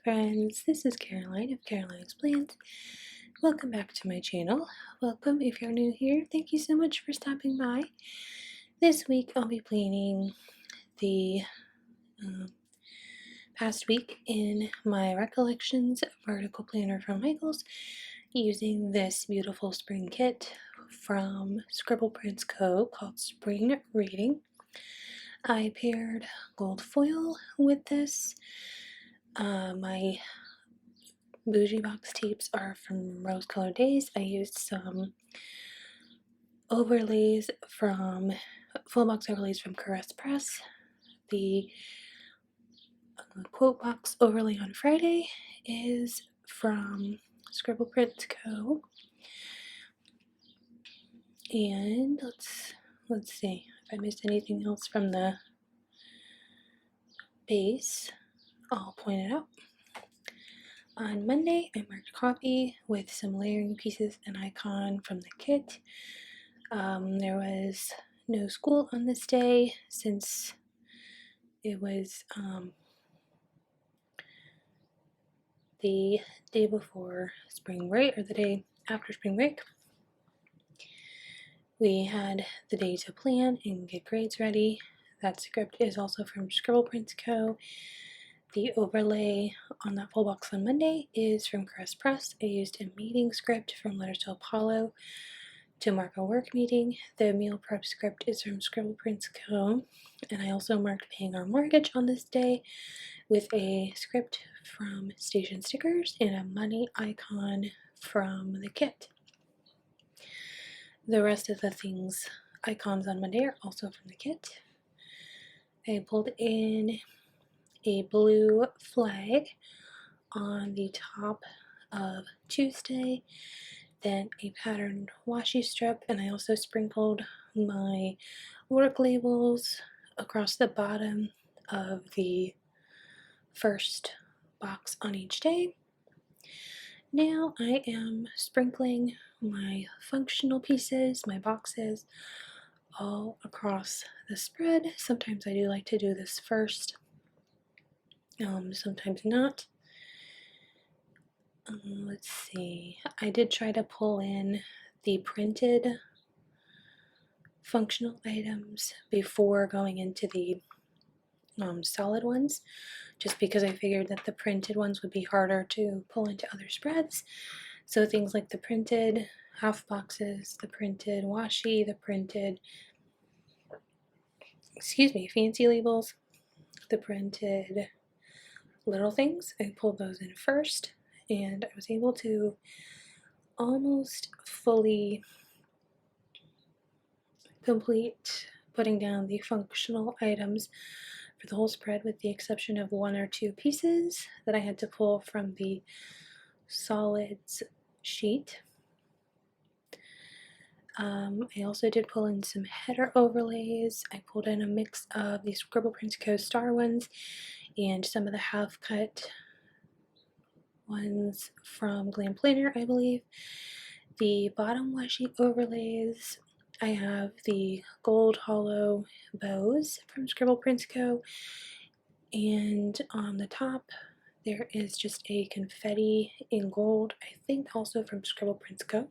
friends, this is Caroline of Caroline Explains. Welcome back to my channel. Welcome if you're new here. Thank you so much for stopping by. This week I'll be planning the past week in my Recollections vertical planner from Michaels using this beautiful spring kit from Scribble Prints Co. called Spring Reading. I paired gold foil with this. My bougie box tapes are from Rose Colored Days. I used some overlays from full box overlays from Caress Press. The quote box overlay on Friday is from Scribble Prints Co. And let's see if I missed anything else from the base. I'll point it out. On Monday, I marked copy with some layering pieces and icon from the kit. There was no school on this day since it was the day before spring break, or the day after spring break. We had the day to plan and get grades ready. That script is also from Scribble Prints Co. The overlay on that full box on Monday is from Caress Press. I used a meeting script from Letters to Apollo to mark a work meeting. The meal prep script is from Scribble Prints Co. And I also marked paying our mortgage on this day with a script from Station Stickers and a money icon from the kit. The rest of the icons on Monday are also from the kit. I pulled in a blue flag on the top of Tuesday, then a patterned washi strip, and I also sprinkled my work labels across the bottom of the first box on each day. Now I am sprinkling my functional pieces, my boxes, all across the spread. Sometimes I do like to do this first, sometimes not. Let's see, I did try to pull in the printed functional items before going into the solid ones, just because I figured that the printed ones would be harder to pull into other spreads. So things like the printed half boxes, the printed washi, the printed, fancy labels, the printed little things, I pulled those in first, and I was able to almost fully complete putting down the functional items for the whole spread, with the exception of one or two pieces that I had to pull from the solids sheet. I also did pull in some header overlays. I pulled in a mix of the Scribble Prints Co. Star ones and some of the half cut ones from Glam Planner, I believe. The bottom washi overlays, I have the gold hollow bows from Scribble Prints Co. And on the top there is just a confetti in gold, I think also from Scribble Prints Co.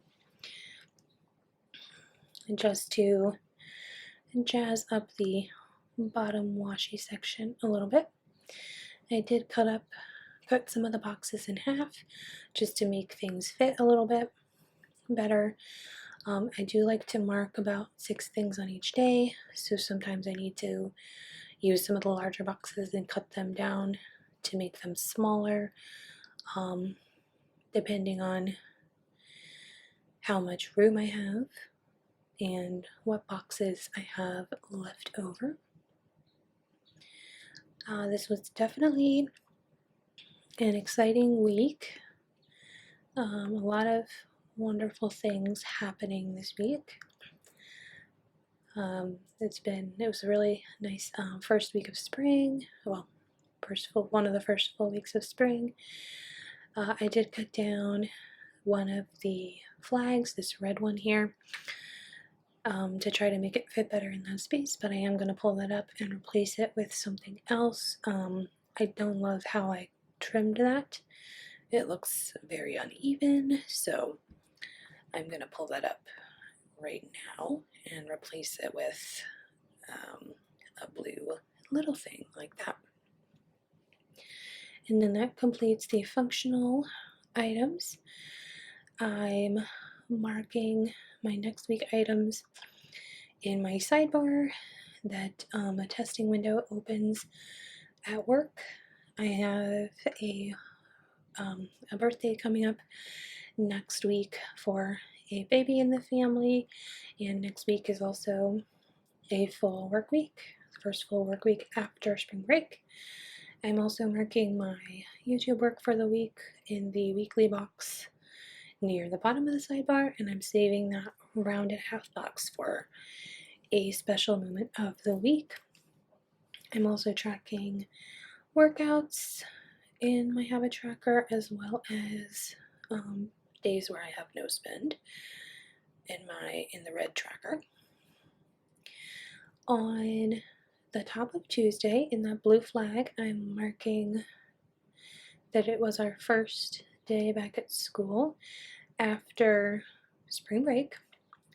And just to jazz up the bottom washi section a little bit, I did cut some of the boxes in half just to make things fit a little bit better. I do like to mark about 6 things on each day, so sometimes I need to use some of the larger boxes and cut them down to make them smaller, depending on how much room I have and what boxes I have left over. This was definitely an exciting week. A lot of wonderful things happening this week. It was a really nice first week of spring. Well, one of the first full weeks of spring. I did cut down one of the flags, this red one here, to try to make it fit better in that space, but I am going to pull that up and replace it with something else. I don't love how I trimmed that. It looks very uneven, so I'm going to pull that up right now and replace it with a blue little thing like that. And then that completes the functional items. I'm marking my next week items in my sidebar that a testing window opens at work. I have a birthday coming up next week for a baby in the family, and next week is also a full work week, first full work week after spring break. I'm also marking my YouTube work for the week in the weekly box near the bottom of the sidebar, and I'm saving that rounded half box for a special moment of the week. I'm also tracking workouts in my habit tracker, as well as days where I have no spend in the red tracker. On the top of Tuesday, in that blue flag, I'm marking that it was our first day back at school after spring break.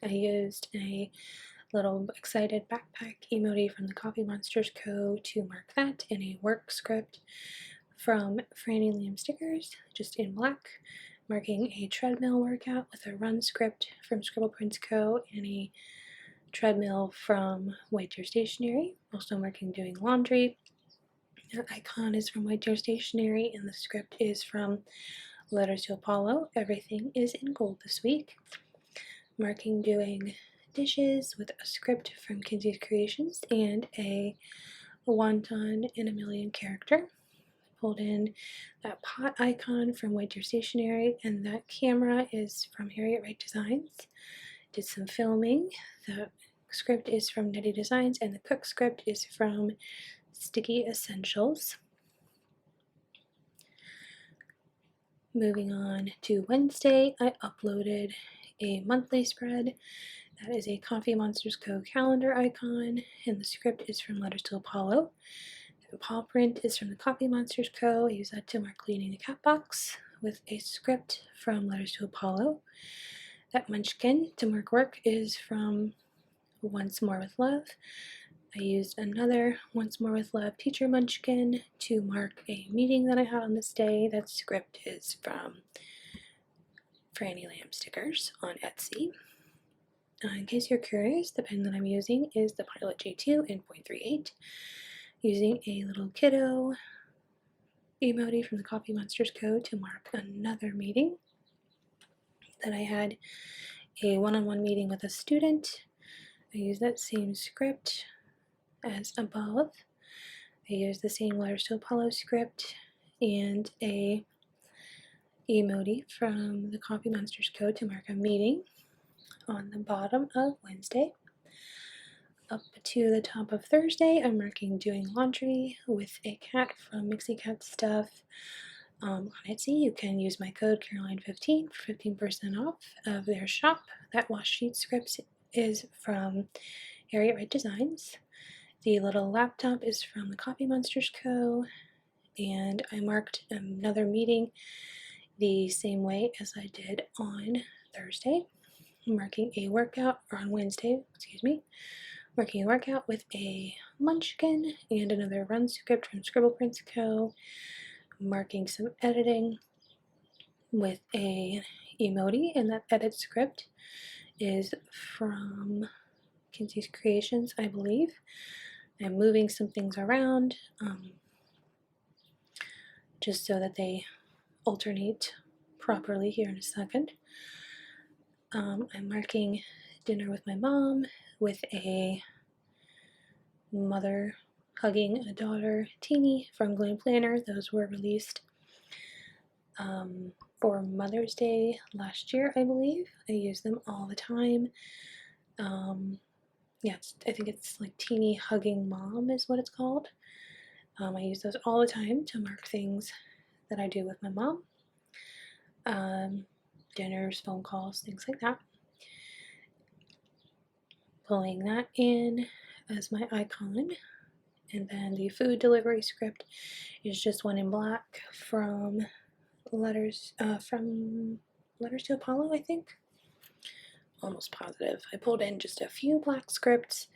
I used a little excited backpack emoji from the Coffee Monsters Co. to mark that, in a work script from Franny Liam Stickers, just in black, marking a treadmill workout with a run script from Scribble Prints Co. and a treadmill from White Deer Stationery, also marking doing laundry. That icon is from White Deer Stationery, and the script is from Letters to Apollo. Everything is in gold this week. Marking doing dishes with a script from Kinsey's Creations and a wonton in a million character. Pulled in that pot icon from White Deer Stationery, and that camera is from Harriet Wright Designs. Did some filming. The script is from Nettie Designs, and the cook script is from Sticky Essentials. Moving on to Wednesday, I uploaded a monthly spread. That is a Coffee Monsters Co. calendar icon, and the script is from Letters to Apollo. The paw print is from the Coffee Monsters Co. I use that to mark cleaning the cat box, with a script from Letters to Apollo. That munchkin to mark work is from Once More with Love. I used another Once More with Love teacher munchkin to mark a meeting that I had on this day. That script is from Franny Lamb Stickers on Etsy. In case you're curious, the pen that I'm using is the Pilot J2 in .38, using a little kiddo emoji from the Coffee Monsters Co. to mark another meeting that I had, a one-on-one meeting with a student. I use that same script as above. I use the same Letters to Apollo script and a emoji from the Coffee Monsters Co. to mark a meeting on the bottom of Wednesday. Up to the top of Thursday, I'm marking doing laundry with a cat from Mixie Cat Stuff on Etsy. You can use my code Caroline15 for 15% off of their shop. That wash sheet script is from Harriet Wright Designs. The little laptop is from the Coffee Monsters Co. And I marked another meeting the same way as I did on Thursday. I'm marking a workout, or on Wednesday, marking a workout with a munchkin and another run script from Scribble Prints Co. Marking some editing with a emoji, and that edit script is from Kinsey's Creations, I believe. I'm moving some things around just so that they alternate properly here in a second. I'm marking dinner with my mom with a mother hugging a daughter, Teeny, from Glam Planner. Those were released for Mother's Day last year, I believe. I use them all the time. Yeah, I think it's like Teeny Hugging Mom is what it's called. I use those all the time to mark things that I do with my mom. Dinners, phone calls, things like that. Pulling that in as my icon, And then the food delivery script is just one in black from Letters to Apollo, I think. Almost positive. I pulled in just a few black scripts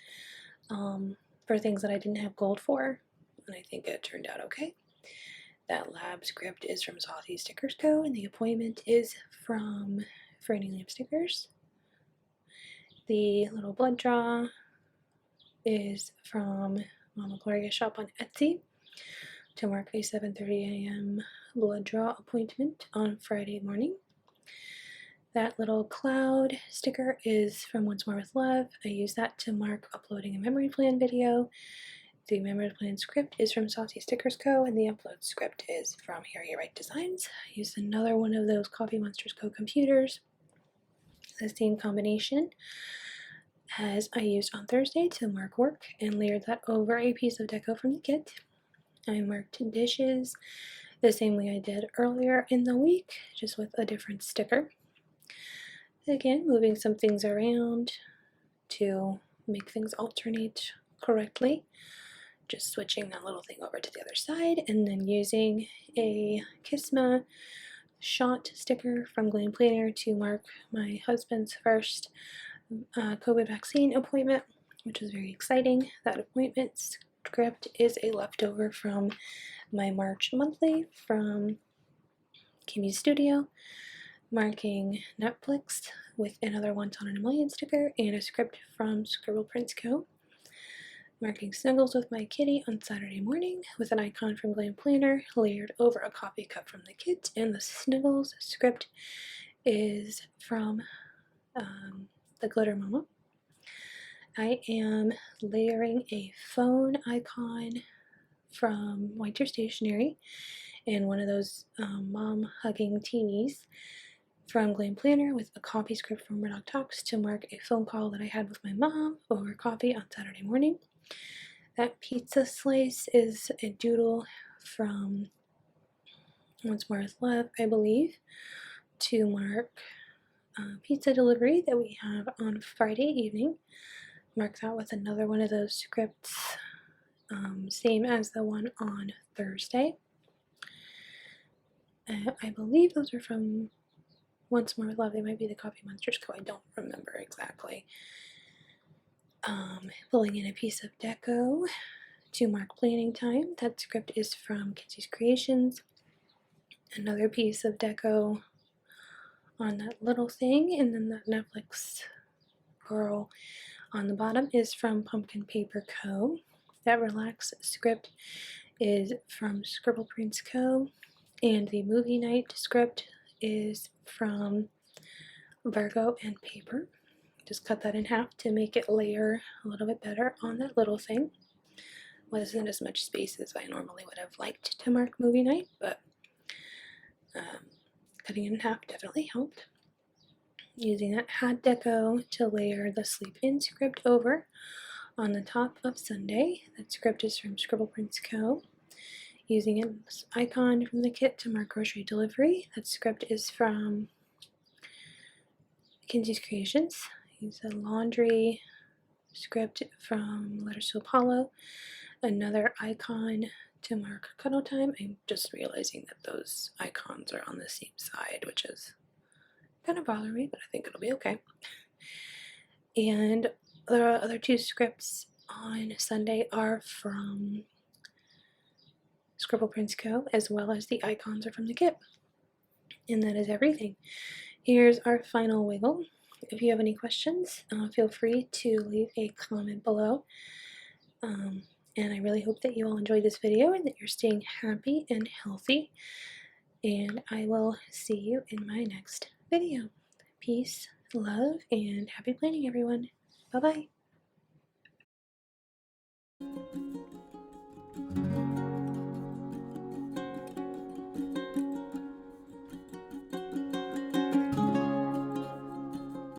for things that I didn't have gold for, and I think it turned out okay. That lab script is from Saucy Stickers Co, and the appointment is from Franny Lamp Stickers. The little blood draw is from Mama Gloria's shop on Etsy to mark a 7:30 a.m. blood draw appointment on Friday morning. That little cloud sticker is from Once More with Love. I use that to mark uploading a memory plan video. The memory plan script is from Saucy Stickers Co. and the upload script is from Here You Write Designs. I used another one of those Coffee Monsters Co. computers. The same combination as I used on Thursday to mark work and layered that over a piece of deco from the kit. I marked dishes the same way I did earlier in the week, just with a different sticker. Again, moving some things around to make things alternate correctly. Just switching that little thing over to the other side, and then using a Kisma shot sticker from Glam Planner to mark my husband's first COVID vaccine appointment, which is very exciting. That appointment script is a leftover from my March monthly from Kimmy's Studio, marking Netflix with another Once on a Million sticker and a script from Scribble Prints Co. Marking Snuggles with my kitty on Saturday morning with an icon from Glam Planner layered over a coffee cup from the kit, and the Snuggles script is from the Glitter Mama. I am layering a phone icon from Winter Stationery and one of those mom hugging teenies from Glam Planner with a coffee script from Murdoch Talks to mark a phone call that I had with my mom over coffee on Saturday morning. That pizza slice is a doodle from Once More with Love, I believe, to mark pizza delivery that we have on Friday evening. Mark that with another one of those scripts, same as the one on Thursday. I believe those are from Once More with Love. They might be the Coffee Monsters Co. I don't remember exactly. Pulling in a piece of deco to mark planning time. That script is from Kenzie's Creations. Another piece of deco on that little thing, and then that Netflix girl on the bottom is from Pumpkin Paper Co. That Relax script is from Scribble Prints Co. And the movie night script is from Virgo and Paper. Just cut that in half to make it layer a little bit better on that little thing. Wasn't as much space as I normally would have liked to mark movie night, but cutting it in half definitely helped. Using that hat deco to layer the Sleep In script over on the top of Sunday. That script is from Scribble Prints Co. Using an icon from the kit to mark grocery delivery. That script is from Kenzie's Creations. Use a laundry script from Letters to Apollo. Another icon to mark cuddle time. I'm just realizing that those icons are on the same side, which is kind of bothering me, but I think it'll be okay. And the other two scripts on Sunday are from Scribble Prints Co., as well as the icons are from the kit. And that is everything. Here's our final wiggle. If you have any questions, feel free to leave a comment below. And I really hope that you all enjoyed this video and that you're staying happy and healthy. And I will see you in my next video. Peace, love, and happy planning, everyone. Bye-bye.